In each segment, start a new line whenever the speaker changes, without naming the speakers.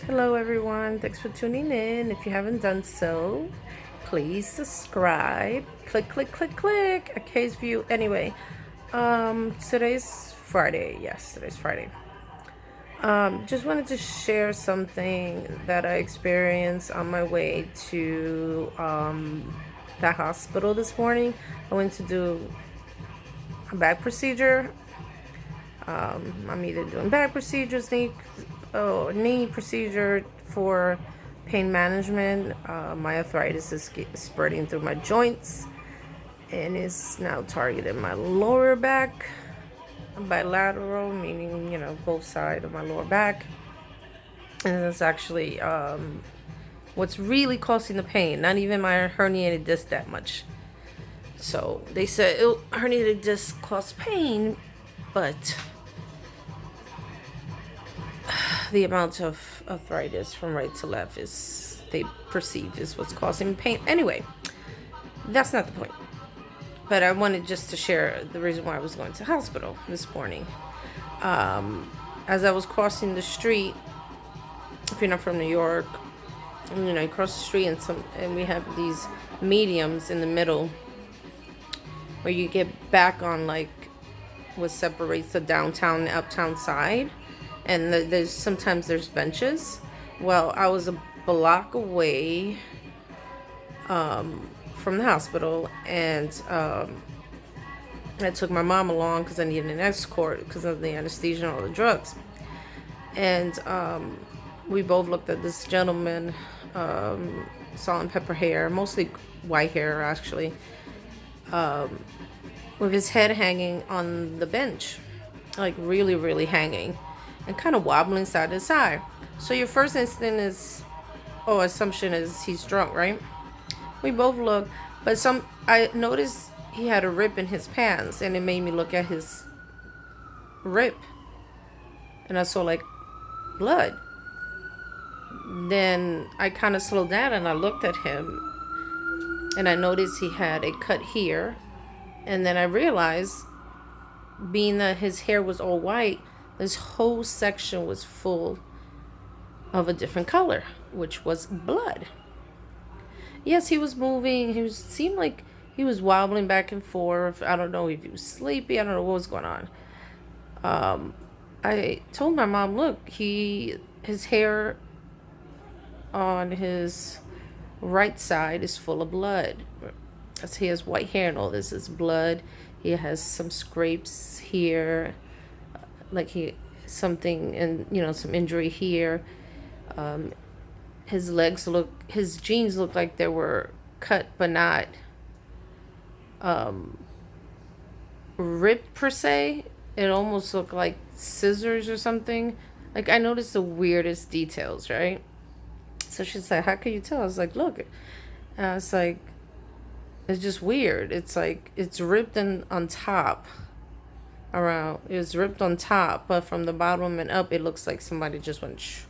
Hello everyone, thanks for tuning in. If you haven't done so, please subscribe. Click, click, click, click. A case view. Anyway, today's Friday. Yes, today's Friday. Just wanted to share something that I experienced on my way to the hospital this morning. I went to do a back procedure. I'm either doing back procedures, knee procedure for pain management. My arthritis is spreading through my joints and is now targeting my lower back. Bilateral, meaning, both sides of my lower back. And that's actually what's really causing the pain, not even my herniated disc that much. So they said herniated disc cause pain, but the amount of arthritis from right to left is they perceive is what's causing pain. Anyway, that's not the point. But I wanted just to share the reason why I was going to the hospital this morning. As I was crossing the street, if you're not from New York, you cross the street and we have these mediums in the middle where you get back on like what separates the downtown and uptown side. And sometimes there's benches. Well, I was a block away from the hospital, and I took my mom along because I needed an escort because of the anesthesia and all the drugs. And we both looked at this gentleman, salt and pepper hair, mostly white hair actually, with his head hanging on the bench, like really, really hanging, and kind of wobbling side to side. So your first assumption is he's drunk, right? We both looked, but I noticed he had a rip in his pants, and it made me look at his rip, and I saw like blood. Then I kind of slowed down and I looked at him, and I noticed he had a cut here, and then I realized, being that his hair was all white, this whole section was full of a different color, which was blood. Yes, he was moving. Seemed like he was wobbling back and forth. I don't know if he was sleepy. I don't know what was going on. I told my mom, look, his hair on his right side is full of blood. As he has white hair and all this is blood. He has some scrapes here, like some injury here. His jeans look like they were cut but not ripped per se. It almost looked like scissors or something. Like, I noticed the weirdest details, right? So she's like, how can you tell? I was like, look. And I was like, it's just weird. It's like it's ripped on top. It's ripped on top, but from the bottom and up, it looks like somebody just went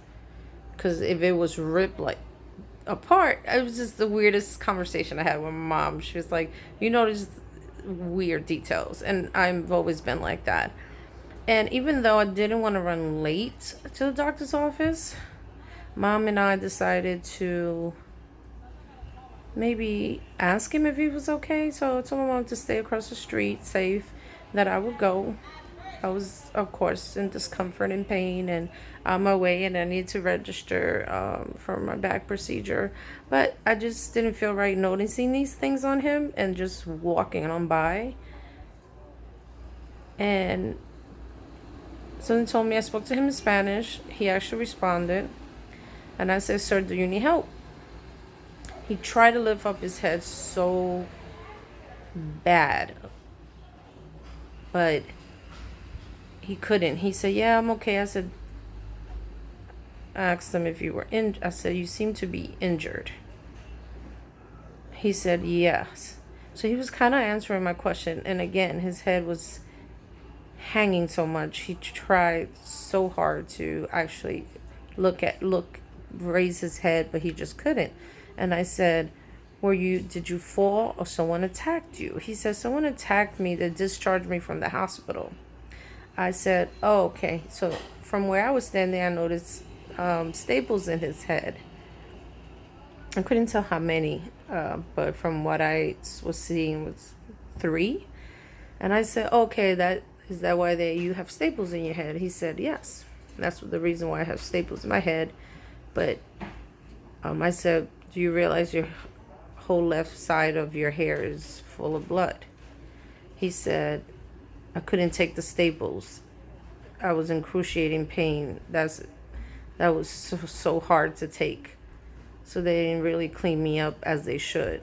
because if it was ripped like apart, it was just the weirdest conversation I had with my mom. She was like, you notice weird details, and I've always been like that. And even though I didn't want to run late to the doctor's office, Mom and I decided to maybe ask him if he was okay. So I told my mom to stay across the street, safe, that I would go. I was, of course, in discomfort and pain and on my way, and I needed to register for my back procedure. But I just didn't feel right noticing these things on him and just walking on by. And someone told me, I spoke to him in Spanish. He actually responded. And I said, sir, do you need help? He tried to lift up his head so bad, but he couldn't. He said, yeah, I'm okay. I asked him if you were injured. I said, you seem to be injured. He said, yes. So he was kind of answering my question. And again, his head was hanging so much. He tried so hard to actually raise his head, but he just couldn't. And I said, did you fall or someone attacked you? He said, someone attacked me to discharge me from the hospital. I said, oh, okay. So from where I was standing, I noticed staples in his head. I couldn't tell how many, but from what I was seeing was 3. And I said, okay, is that why you have staples in your head? He said, yes. That's the reason why I have staples in my head. But I said, do you realize your whole left side of your hair is full of blood? He said, I couldn't take the staples. I was in excruciating pain. That was so hard to take. So they didn't really clean me up as they should.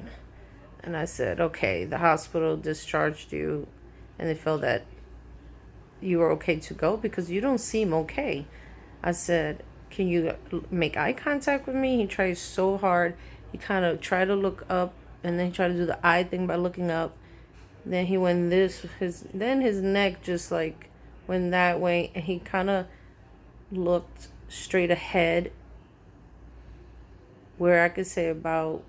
And I said, okay, the hospital discharged you and they felt that you were okay to go because you don't seem okay. I said, can you make eye contact with me? He tried so hard. He kind of tried to look up and then he tried to do the eye thing by looking up. Then he went then his neck just like went that way and he kind of looked straight ahead where I could say about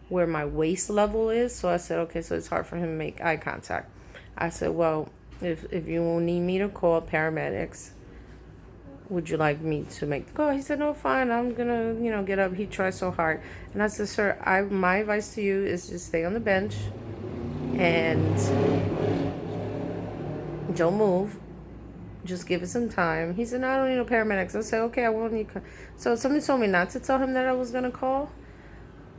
where my waist level is. So I said, okay, so it's hard for him to make eye contact. I said, well, if you will need me to call paramedics, would you like me to make the call? He said, no, fine, I'm gonna, get up. He tried so hard. And I said, sir, my advice to you is just stay on the bench and don't move. Just give it some time. He said, no, I don't need no paramedics. I said, okay, I won't need. So somebody told me not to tell him that I was gonna call.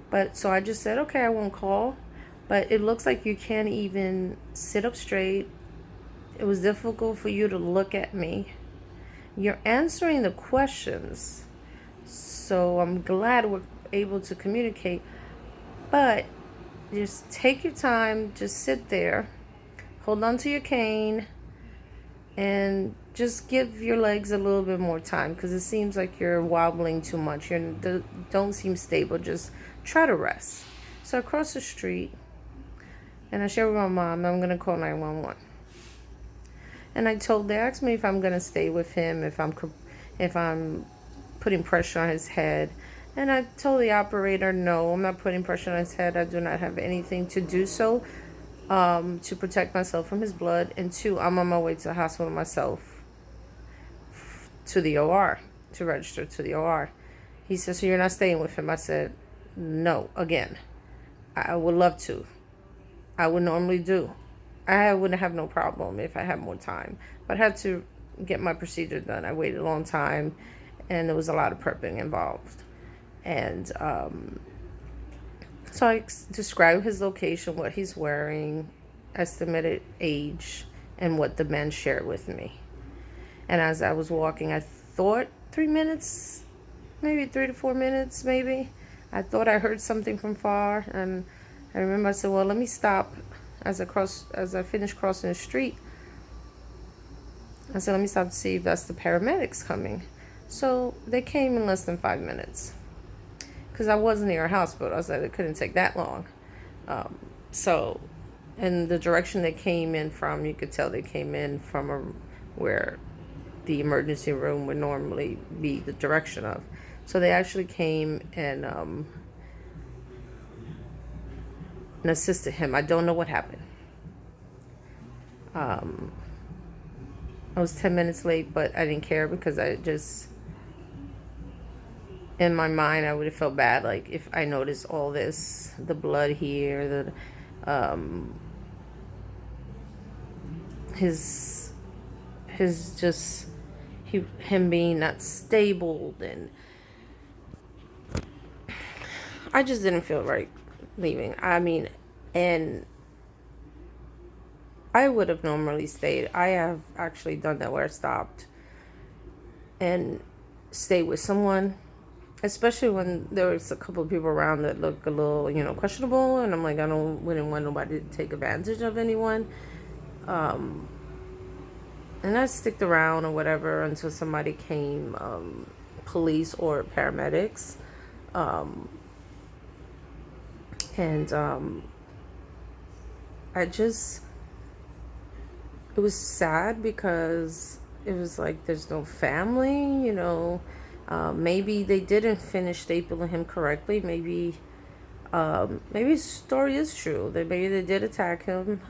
But so I just said, okay, I won't call. But it looks like you can't even sit up straight. It was difficult for you to look at me. You're answering the questions. So I'm glad we're able to communicate. But just take your time. Just sit there. Hold on to your cane. And just give your legs a little bit more time because it seems like you're wobbling too much. You don't seem stable. Just try to rest. So I crossed the street and I shared with my mom, I'm going to call 911. And they asked me if I'm going to stay with him, if I'm putting pressure on his head. And I told the operator, no, I'm not putting pressure on his head. I do not have anything to do so to protect myself from his blood. And 2, I'm on my way to the hospital myself to the OR, to register to the OR. He said, so you're not staying with him? I said, no, again. I would love to. I would normally do. I wouldn't have no problem if I had more time. But I had to get my procedure done. I waited a long time, and there was a lot of prepping involved. And so I described his location, what he's wearing, estimated age, and what the man shared with me. And as I was walking, I thought 3 minutes, maybe 3 to 4 minutes, maybe. I thought I heard something from far, and I remember I said, well, let me stop. As I finished crossing the street, I said, let me stop to see if that's the paramedics coming. So they came in less than 5 minutes. Because I was near a hospital. I said it couldn't take that long. And the direction they came in from, you could tell they came in from where the emergency room would normally be the direction of. So they actually came and assisted him. I don't know what happened. I was 10 minutes late, but I didn't care because in my mind, I would have felt bad, like if I noticed all this, the blood here, him being not stable, and I just didn't feel right leaving. I mean, and I would have normally stayed. I have actually done that where I stopped and stayed with someone, especially when there was a couple of people around that look a little, questionable. And I'm like, wouldn't want nobody to take advantage of anyone. And I sticked around or whatever until somebody came, police or paramedics. It was sad because it was like there's no family, maybe they didn't finish stapling him correctly. Maybe his story is true. Maybe they did attack him.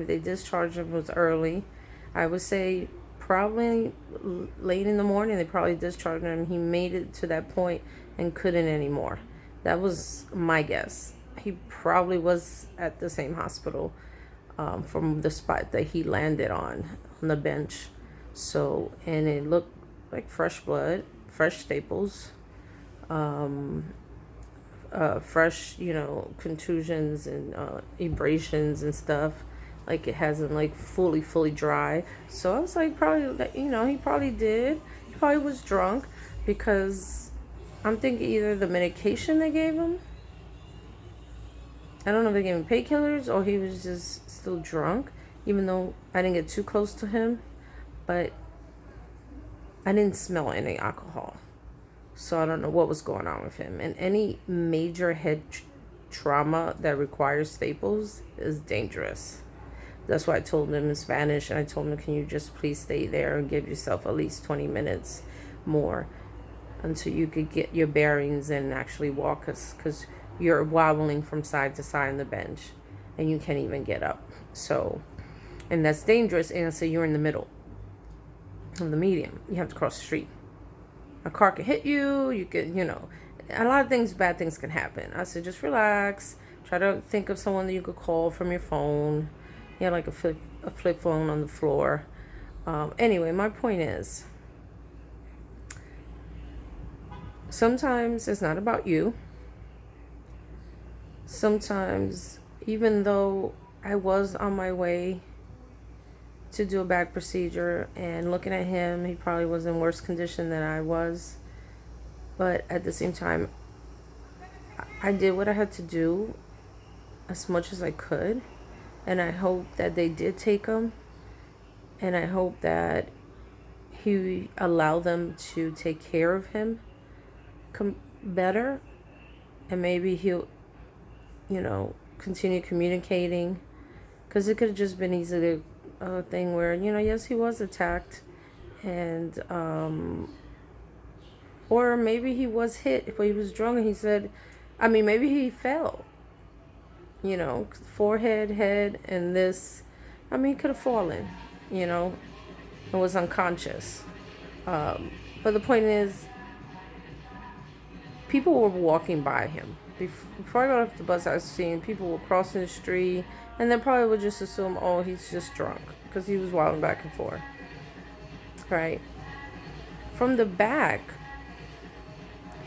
They discharged him was early. I would say probably late in the morning, they probably discharged him. He made it to that point and couldn't anymore. That was my guess. He probably was at the same hospital from the spot that he landed on the bench. So, and it looked like fresh blood, fresh staples, fresh, contusions and abrasions and stuff. Like it hasn't like fully dry. So I was like, probably, he probably did. He probably was drunk because I'm thinking either the medication they gave him, I don't know if they gave him painkillers or he was just still drunk, even though I didn't get too close to him. But I didn't smell any alcohol. So I don't know what was going on with him. And any major head trauma that requires staples is dangerous. That's why I told him in Spanish, and I told him, can you just please stay there and give yourself at least 20 minutes more until you could get your bearings and actually walk us, because you're wobbling from side to side on the bench and you can't even get up. So, and that's dangerous. And so you're in the middle of the medium. You have to cross the street. A car can hit you. You could, a lot of things, bad things can happen. I said, just relax. Try to think of someone that you could call from your phone. You had like a flip phone on the floor. Anyway, my point is, sometimes it's not about you. Sometimes, even though I was on my way to do a back procedure and looking at him, he probably was in worse condition than I was. But at the same time, I did what I had to do as much as I could. And I hope that they did take him. And I hope that he allowed them to take care of him better. And maybe he'll, continue communicating. Because it could have just been easily a thing where, yes, he was attacked. And, or maybe he was hit, but he was drunk and he said, maybe he fell. Forehead, head, and this. He could have fallen, and was unconscious. But the point is, people were walking by him. Before I got off the bus, I was seeing people were crossing the street, and they probably would just assume, oh, he's just drunk, because he was wilding back and forth. Right? From the back,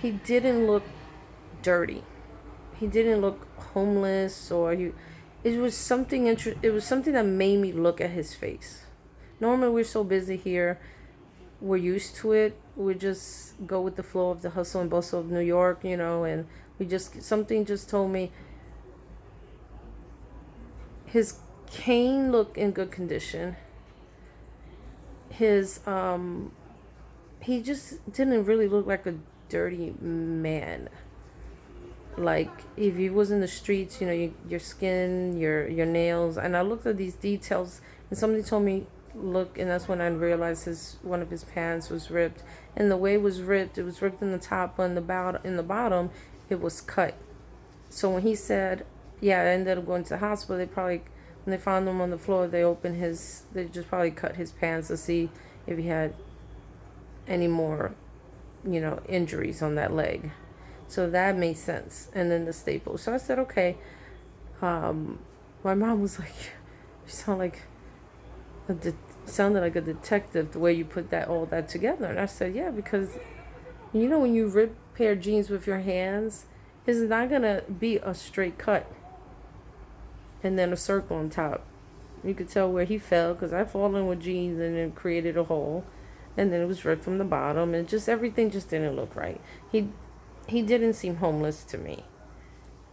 he didn't look dirty. He didn't look homeless, or it was something that made me look at his face. Normally we're so busy here, we're used to it. We just go with the flow of the hustle and bustle of New York, and something just told me his cane looked in good condition. His he just didn't really look like a dirty man. Like if he was in the streets, your skin, your nails. And I looked at these details, and somebody told me, look, and that's when I realized one of his pants was ripped. And the way it was ripped in the top, but in the bottom, it was cut. So when he said, yeah, I ended up going to the hospital, when they found him on the floor, they just probably cut his pants to see if he had any more, injuries on that leg. So that made sense. And then the staples. So I said, okay. My mom was like, you sounded like a detective, the way you put all that together. And I said, yeah, because, when you rip a pair of jeans with your hands, it's not going to be a straight cut and then a circle on top. You could tell where he fell, because I fallen with jeans and then created a hole. And then it was ripped from the bottom, and just everything just didn't look right. He didn't seem homeless to me.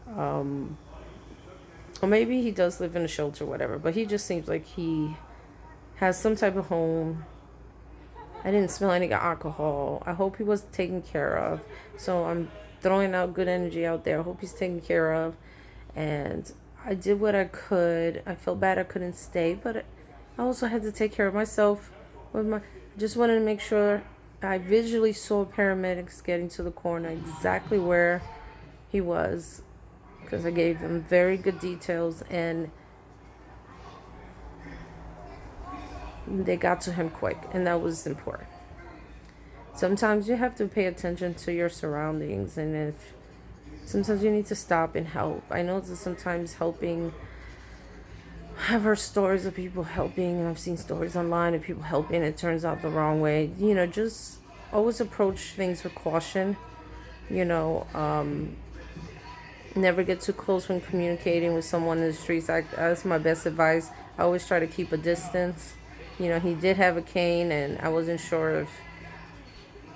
Or maybe he does live in a shelter or whatever, but he just seems like he has some type of home. I didn't smell any alcohol. I hope he was taken care of. So I'm throwing out good energy out there. I hope he's taken care of. And I did what I could. I felt bad I couldn't stay, but I also had to take care of myself. Just wanted to make sure. I visually saw paramedics getting to the corner exactly where he was, because I gave them very good details, and They got to him quick, and that was important. Sometimes you have to pay attention to your surroundings, and if sometimes you need to stop and help. I know that sometimes helping, I've heard stories of people helping, and I've seen stories online of people helping, and it turns out the wrong way. Just always approach things with caution. You know, never get too close when communicating with someone in the streets. That's my best advice. I always try to keep a distance. He did have a cane, and I wasn't sure if,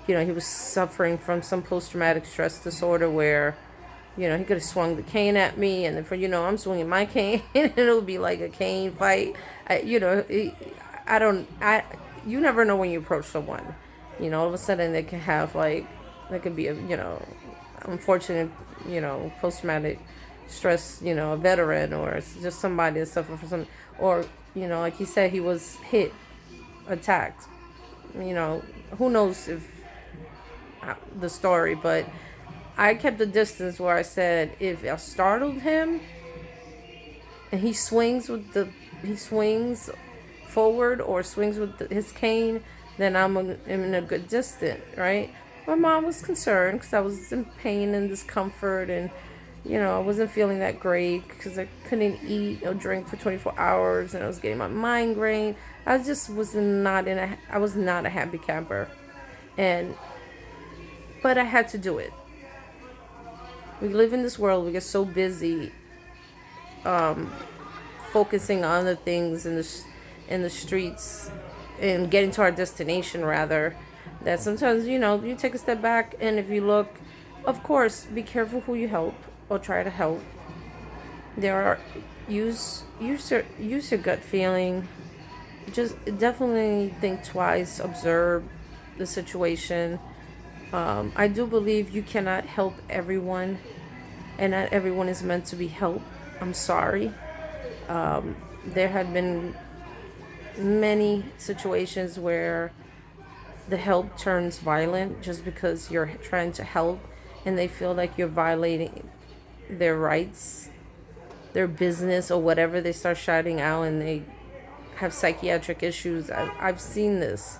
he was suffering from some post-traumatic stress disorder where, he could have swung the cane at me, and then I'm swinging my cane, and it'll be like a cane fight. You never know when you approach someone. All of a sudden they can have there could be a, unfortunate, post-traumatic stress, a veteran, or it's just somebody that suffered from some, or, like he said, he was hit, attacked. Who knows if the story, but I kept a distance where I said if I startled him and he swings forward or swings with his cane, then I'm in a good distance, right? My mom was concerned because I was in pain and discomfort, and I wasn't feeling that great because I couldn't eat or drink for 24 hours, and I was getting my migraine. I just was not a happy camper, but I had to do it. We live in this world, we get so busy focusing on the things in the streets and getting to our destination rather, that sometimes you take a step back, and if you look, of course, be careful who you help or try to help. Use your gut feeling. Just definitely think twice, observe the situation. I do believe you cannot help everyone, and not everyone is meant to be helped. I'm sorry. There have been many situations where the help turns violent just because you're trying to help, and they feel like you're violating their rights, their business, or whatever. They start shouting out, and they have psychiatric issues. I've seen this.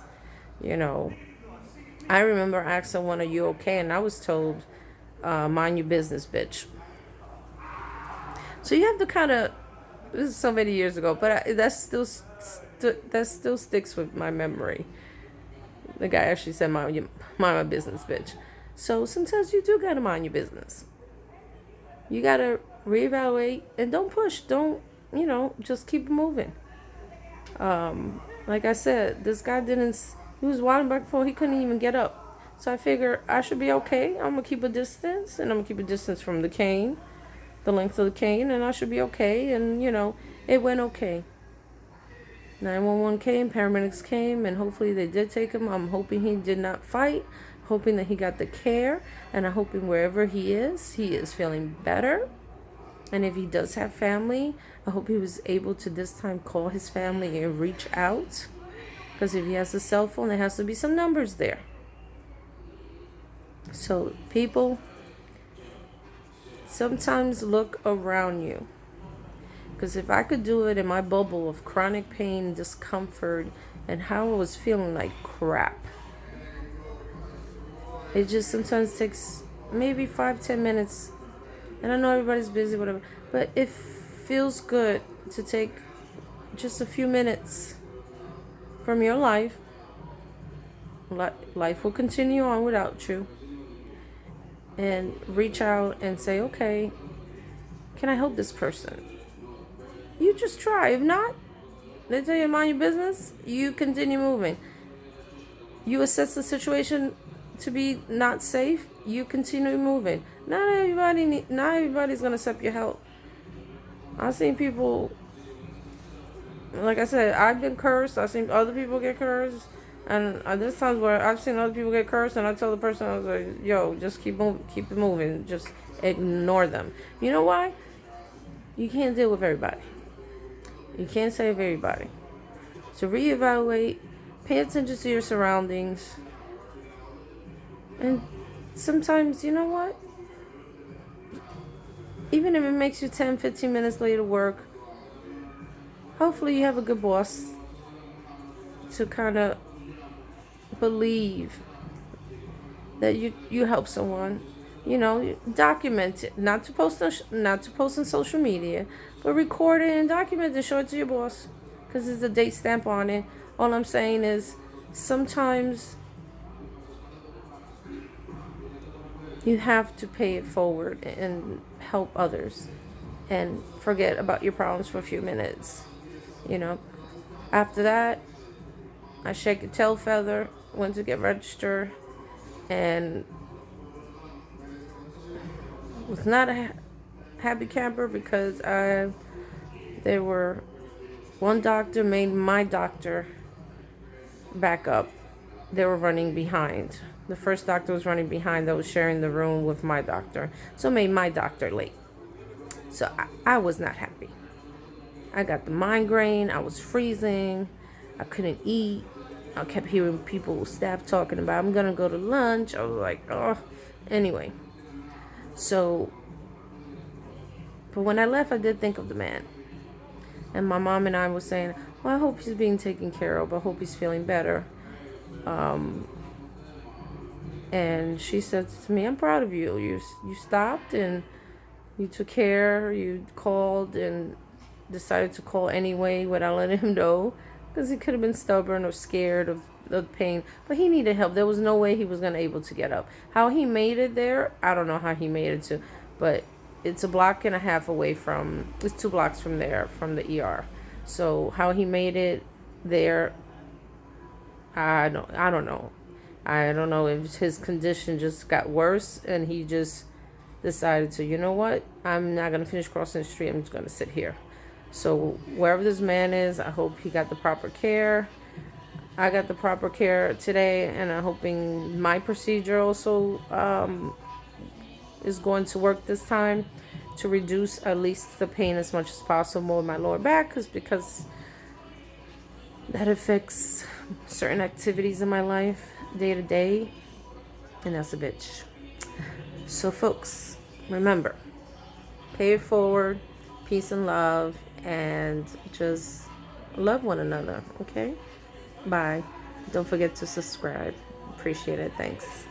I remember asking someone, "Are you okay?" And I was told, "Mind your business, bitch." So you have to kind of. This is so many years ago, but that still sticks with my memory. The guy actually said, mind my business, bitch." So sometimes you do gotta mind your business. You gotta reevaluate and don't push. Don't just keep moving. Like I said, this guy he was wilding back before he couldn't even get up. So I figure I should be okay. I'm gonna keep a distance, and I'm gonna keep a distance from the cane, the length of the cane, and I should be okay. And it went okay. 911 came, paramedics came, and hopefully they did take him. I'm hoping he did not fight, hoping that he got the care, and I'm hoping wherever he is feeling better. And if he does have family, I hope he was able to this time call his family and reach out. Because if he has a cell phone, there has to be some numbers there. So people, sometimes look around you. Because if I could do it in my bubble of chronic pain, discomfort, and how I was feeling like crap, it just sometimes takes maybe 5-10 minutes. And I know everybody's busy, whatever, but it feels good to take just a few minutes from your life. Life will continue on without you. And reach out and say, okay, can I help this person? You just try. If not, they tell you to mind your business, you continue moving. You assess the situation to be not safe, you continue moving. Not everybody's gonna accept your help. I've seen people, like I said, I've been cursed. I've seen other people get cursed, and there's times where I've seen other people get cursed, and I tell the person, I was like, "Yo, just keep it moving. Just ignore them." You know why? You can't deal with everybody. You can't save everybody. So reevaluate, pay attention to your surroundings, and sometimes, you know what? Even if it makes you 10-15 minutes late to work, hopefully you have a good boss to kind of believe that you help someone. You know, document it, not to post on social media, but record it and document it, show it to your boss, because there's a date stamp on it. All I'm saying is, sometimes you have to pay it forward and help others, and forget about your problems for a few minutes. You know, after that, I shake a tail feather, went to get registered, and was not a happy camper because there were one doctor made my doctor back up. They were running behind. The first doctor was running behind, that was sharing the room with my doctor, so it made my doctor late. So I was not happy. I got the migraine, I was freezing, I couldn't eat. I kept hearing people, staff talking about, I'm gonna go to lunch. I was like, oh. Anyway, so, but when I left, I did think of the man. And my mom and I were saying, well, I hope he's being taken care of. I hope he's feeling better. And she said to me, I'm proud of you. You stopped and you took care. You called and decided to call anyway without letting him know, because he could have been stubborn or scared of the pain. But he needed help. There was no way he was going to be able to get up. How he made it there, I don't know how he made it to. But it's a block and a half away from, it's 2 blocks from there, from the ER. So how he made it there, I don't know. I don't know if his condition just got worse and he just decided to, you know what, I'm not going to finish crossing the street. I'm just going to sit here. So wherever this man is, I hope he got the proper care. I got the proper care today, and I'm hoping my procedure also is going to work this time to reduce at least the pain as much as possible in my lower back, because that affects certain activities in my life day to day, and that's a bitch. So folks, remember, pay it forward, peace and love, and just love one another, okay? Bye. Don't forget to subscribe. Appreciate it. Thanks.